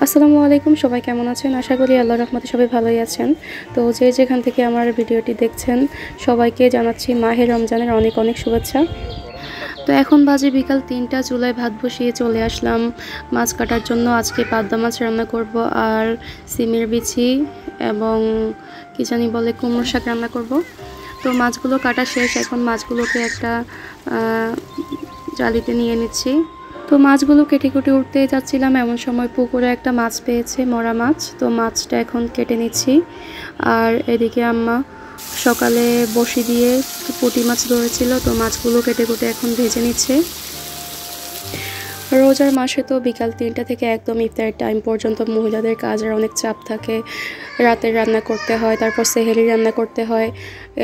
আসসালামু আলাইকুম, সবাই কেমন আছেন? আশা করি আল্লাহর রহমতে সবাই ভালোই আছেন। তো যে যেখান থেকে আমার ভিডিওটি দেখছেন সবাইকে জানাচ্ছি মাহে রমজানের অনেক অনেক শুভেচ্ছা। তো এখন বাজে বিকাল ৩টা, চুলায় ভাত বসিয়ে চলে আসলাম মাছ কাটার জন্য। আজকে পাবদা মাছ রান্না করব আর সিমের বিচি এবং কি জানি বলে কুমড়ো শাক রান্না করব। তো মাছগুলো কাটা শেষ, এখন মাছগুলোকে একটা জালিতে নিয়ে নিচ্ছি। তো মাছগুলো কেটে কুটে উঠতে যাচ্ছিলাম, এমন সময় পুকুরে একটা মাছ পেয়েছে, মরা মাছ। তো মাছটা এখন কেটে নিচ্ছি। আর এদিকে আম্মা সকালে বসি দিয়ে পুঁটি মাছ ধরেছিল, তো মাছগুলো কেটে কুটে এখন ভেজে নিচ্ছে। রোজার মাসে তো বিকাল ৩টা থেকে একদম ইফতারের টাইম পর্যন্ত মহিলাদের কাজের অনেক চাপ থাকে। রাতের রান্না করতে হয়, তারপর সেহরি রান্না করতে হয়,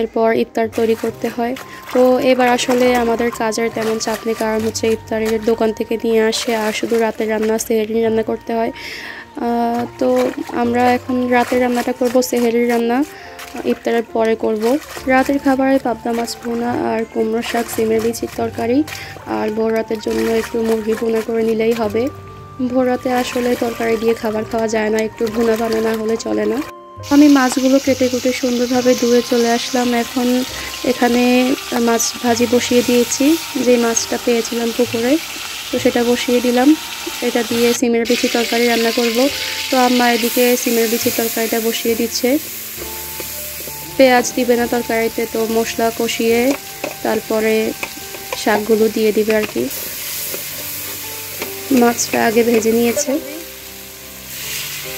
এরপর ইফতার তৈরি করতে হয়। তো এবার আসলে আমাদের কাজের তেমন চাপ নেই, কারণ হচ্ছে ইফতারের দোকান থেকে নিয়ে আসে আর শুধু রাতের রান্না সেহরি রান্না করতে হয়। তো আমরা এখন রাতের রান্নাটা করব, সেহরির রান্না ইফতারের পরে করব। রাতের খাবারে পাবদা মাছ ভুনা আর কুমড়ো শাক, সিমের বিচির তরকারি, আর ভোর রাতের জন্য একটু মুরগি ভুনা করে নিলেই হবে। ভোর রাতে আসলে তরকারি দিয়ে খাবার খাওয়া যায় না, একটু ভুনা বানানো হলে চলে না। আমি মাছগুলো কেটে কুটে সুন্দরভাবে ধুয়ে চলে আসলাম। এখন এখানে মাছ ভাজি বসিয়ে দিয়েছি, যে মাছটা পেয়েছিলাম পুকুরে, তো সেটা বসিয়ে দিলাম। এটা দিয়ে সিমের বিচি তরকারি রান্না করব। তো আম্মা এদিকে সিমের বিচি তরকারিটা বসিয়ে দিচ্ছে। পেঁয়াজ দিবে না তরকারিতে, তো মশলা কষিয়ে তারপরে শাকগুলো দিয়ে দিবে আর কি। মাছটা আগে ভেজে নিয়েছে,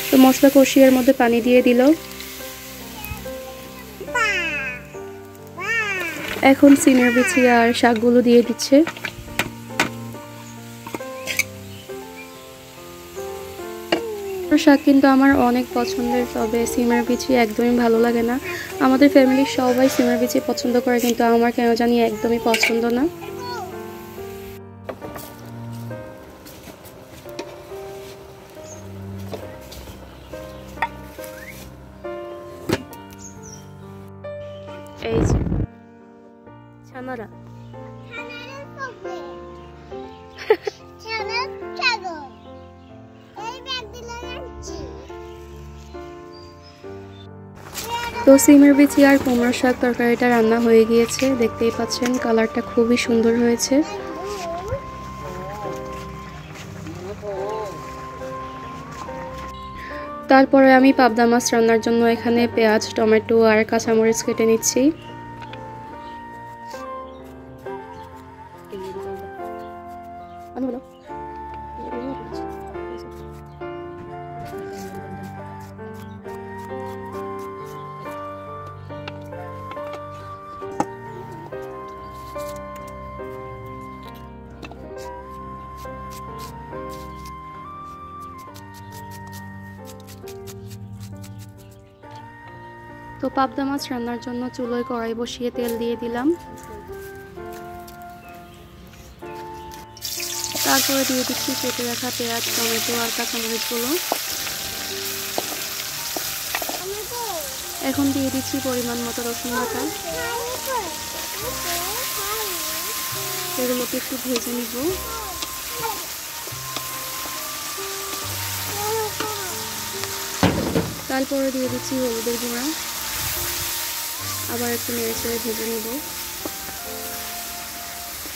তো মশলা কষিয়ে মধ্যে পানি দিয়ে দিল। এখন সিমের বিচি আর শাকগুলো দিয়ে দিচ্ছে। শাক কিন্তু আমার অনেক পছন্দের, তবে সিমের বিচি একদমই ভালো লাগে না। আমাদের ফ্যামিলির সবাই সিমের বিচি পছন্দ করে, কিন্তু আমার কেন জানি একদমই পছন্দ না। এই যে ছানারা তো সিমের বিচি আর কুমড়ো শাক তরকারিটা রান্না হয়ে গিয়েছে, দেখতেই পাচ্ছেন কালারটা খুবই সুন্দর হয়েছে। তারপরে আমি পাবদা মাছ রান্নার জন্য এখানে পেঁয়াজ, টমেটো আর কাঁচামরিচ কেটে নিচ্ছি। তো পাবদা মাছ রান্নার জন্য চুলোয় কড়াই বসিয়ে তেল দিয়ে দিলাম। তারপরে দিয়ে দিচ্ছি কেটে রাখা পেঁয়াজ, টমেটো আর কাঁচামরিচগুলো। এখন দিয়ে দিচ্ছি পরিমাণ মতো রসুন বাটা। এগুলোকে একটু ভেজে নিব। তারপরে দিয়ে দিচ্ছি হলুদের গুঁড়া, আবার একটু নেড়ে চেড়ে ভেজে নেব।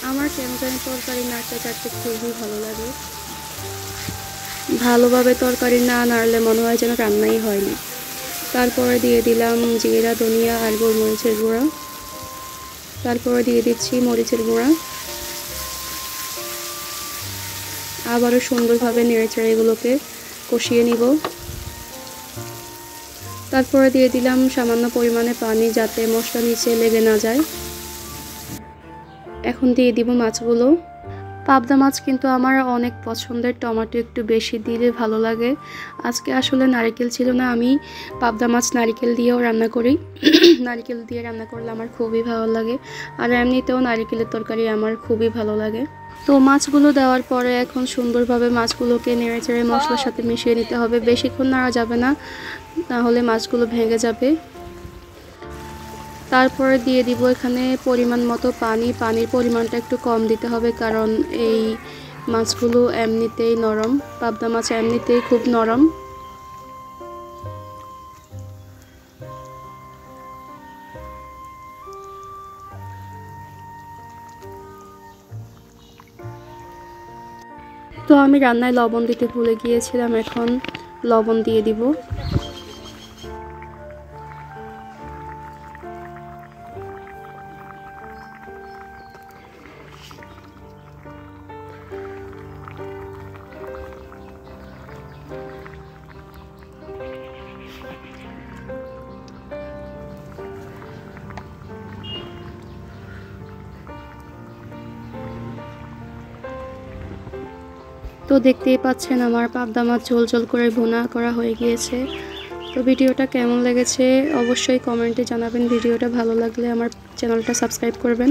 আমার কেন জানি তরকারি নাড়তে চাড়তে খুবই ভালো লাগে। ভালোভাবে তরকারি না নাড়লে মনে হয় যেন রান্নাই হয়নি। তারপরে দিয়ে দিলাম জিরা, ধনিয়া আর গোলমরিচের গুঁড়া। তারপরে দিয়ে দিচ্ছি মরিচের গুঁড়া। আবারও সুন্দরভাবে নেড়ে চেড়ে এগুলোকে কষিয়ে নিব। তারপরে দিয়ে দিলাম সামান্য পরিমাণে পানি, যাতে মশলা নিচে লেগে না যায়। এখন দিয়ে দিব মাছগুলো। পাবদা মাছ কিন্তু আমার অনেক পছন্দের, টমেটো একটু বেশি দিলে ভালো লাগে। আজকে আসলে নারকেল ছিল না, আমি পাবদা মাছ নারকেল দিয়েও রান্না করি। নারকেল দিয়ে রান্না করলে আমার খুবই ভালো লাগে, আর এমনিতেও নারকেলের তরকারি আমার খুবই ভালো লাগে। তো মাছগুলো দেওয়ার পরে এখন সুন্দরভাবে মাছগুলোকে নেড়ে চেড়ে মশলার সাথে মিশিয়ে নিতে হবে। বেশিক্ষণ নাড়া যাবে না, তাহলে মাছগুলো ভেঙে যাবে। তারপরে দিয়ে দিব এখানে পরিমাণ মতো পানি। পানির পরিমাণটা একটু কম দিতে হবে, কারণ এই মাছগুলো এমনিতেই নরম, পাবদা মাছ এমনিতেই খুব নরম। তো আমি রান্নায় লবণ দিতে ভুলে গিয়েছিলাম, এখন লবণ দিয়ে দিব। তো দেখতেই পাচ্ছেন আমার পাবদা মাছ ঝোল ঝোল করে ভুনা করা হয়ে গিয়েছে। তো ভিডিওটা কেমন লেগেছে অবশ্যই কমেন্টে জানাবেন। ভিডিওটা ভালো লাগলে আমার চ্যানেলটা সাবস্ক্রাইব করবেন।